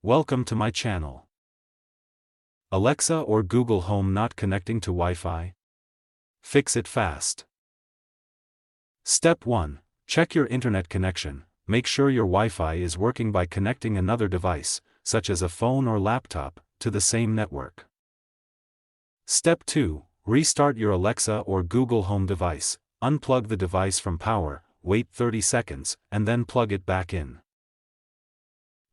Welcome to my channel. Alexa or Google Home not connecting to Wi-Fi? Fix it fast. Step 1. Check your internet connection. Make sure your Wi-Fi is working by connecting another device, such as a phone or laptop, to the same network. Step 2. Restart your Alexa or Google Home device. Unplug the device from power, wait 30 seconds, and then plug it back in.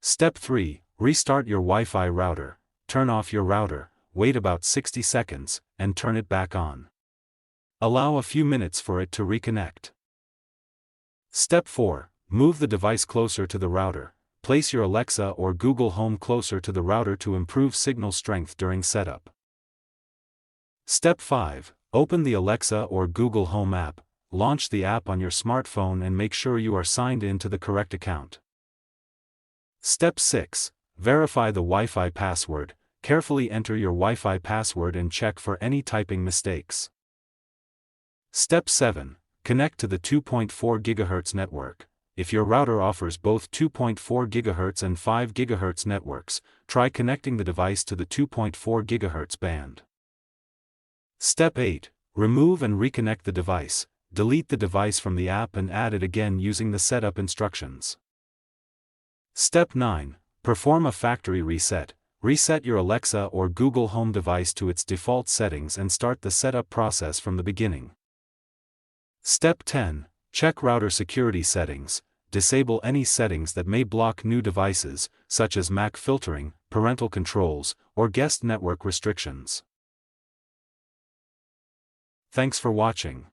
Step 3. Restart your Wi-Fi router. Turn off your router, wait about 60 seconds, and turn it back on. Allow a few minutes for it to reconnect. Step 4. Move the device closer to the router. Place your Alexa or Google Home closer to the router to improve signal strength during setup. Step 5. Open the Alexa or Google Home app. Launch the app on your smartphone and make sure you are signed in to the correct account. Step 6. Verify the Wi-Fi password. Carefully enter your Wi-Fi password and check for any typing mistakes. Step 7. Connect to the 2.4 GHz network. If your router offers both 2.4 GHz and 5 GHz networks, try connecting the device to the 2.4 GHz band. Step 8. Remove and reconnect the device. Delete the device from the app and add it again using the setup instructions. Step 9. Perform a factory reset. Reset your Alexa or Google Home device to its default settings and start the setup process from the beginning. Step 10. Check router security settings. Disable any settings that may block new devices, such as MAC filtering, parental controls, or guest network restrictions. Thanks for watching.